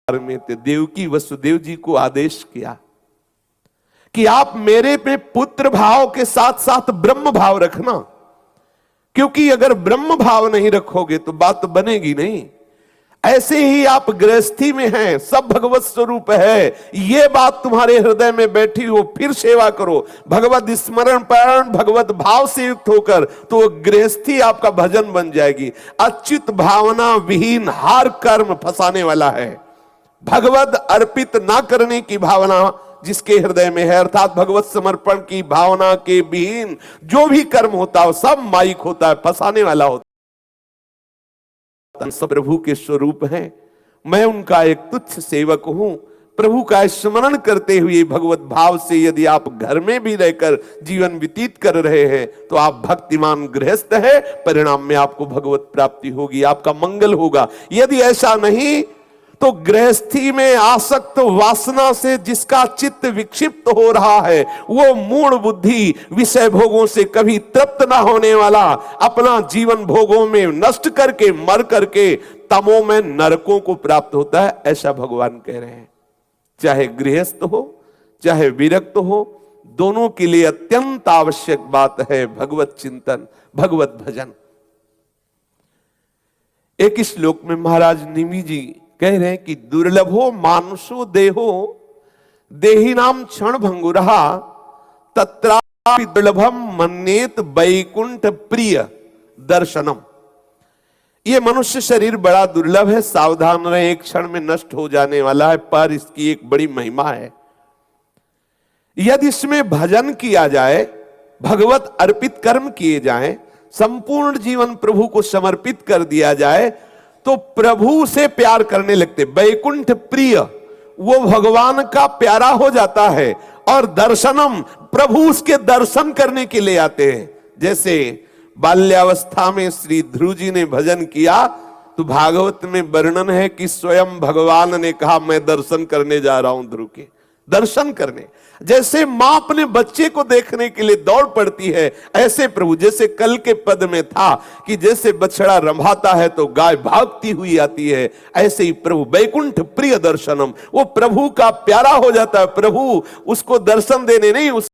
में थे, देवकी वसुदेव जी को आदेश किया कि आप मेरे पे पुत्र भाव के साथ साथ ब्रह्म भाव रखना, क्योंकि अगर ब्रह्म भाव नहीं रखोगे तो बात तो बनेगी नहीं। ऐसे ही आप गृहस्थी में हैं, सब भगवत स्वरूप है, ये बात तुम्हारे हृदय में बैठी हो, फिर सेवा करो भगवत स्मरण परायण भगवत भाव से युक्त होकर, तो गृहस्थी आपका भजन बन जाएगी। अच्युत भावना विहीन हर कर्म फंसाने वाला है। भगवत अर्पित ना करने की भावना जिसके हृदय में है, अर्थात भगवत समर्पण की भावना के विहीन जो भी कर्म होता है सब माइक होता है, फंसाने वाला होता है। सब प्रभु के स्वरूप हैं, मैं उनका एक तुच्छ सेवक हूं। प्रभु का स्मरण करते हुए भगवत भाव से यदि आप घर में भी रहकर जीवन व्यतीत कर रहे हैं तो आप भक्तिमान गृहस्थ है, परिणाम में आपको भगवत प्राप्ति होगी, आपका मंगल होगा। यदि ऐसा नहीं तो गृहस्थी में आसक्त वासना से जिसका चित्त विक्षिप्त हो रहा है, वो मूढ़ बुद्धि विषय भोगों से कभी तृप्त ना होने वाला, अपना जीवन भोगों में नष्ट करके मर करके तमों में नरकों को प्राप्त होता है, ऐसा भगवान कह रहे हैं। चाहे गृहस्थ हो चाहे विरक्त हो, दोनों के लिए अत्यंत आवश्यक बात है भगवत चिंतन, भगवत भजन। एक श्लोक में महाराज निमि जी कह रहे हैं कि दुर्लभो मानुषो देहो देही नाम क्षण भंगुरहा तत्रापि दुर्लभम मन्येत वैकुंठ प्रिय दर्शनम। ये मनुष्य शरीर बड़ा दुर्लभ है, सावधान रहे, एक क्षण में नष्ट हो जाने वाला है, पर इसकी एक बड़ी महिमा है। यदि इसमें भजन किया जाए, भगवत अर्पित कर्म किए जाएं, संपूर्ण जीवन प्रभु को समर्पित कर दिया जाए तो प्रभु से प्यार करने लगते। वैकुंठ प्रिय, वो भगवान का प्यारा हो जाता है। और दर्शनम, प्रभु उसके दर्शन करने के लिए आते हैं। जैसे बाल्यावस्था में श्री ध्रुव जी ने भजन किया तो भागवत में वर्णन है कि स्वयं भगवान ने कहा मैं दर्शन करने जा रहा हूं ध्रुव के, दर्शन करने। जैसे मां अपने बच्चे को देखने के लिए दौड़ पड़ती है, ऐसे प्रभु, जैसे कल के पद में था कि जैसे बछड़ा रंभाता है तो गाय भागती हुई आती है, ऐसे ही प्रभु वैकुंठ प्रिय दर्शनम, वो प्रभु का प्यारा हो जाता है। प्रभु उसको दर्शन देने नहीं, उस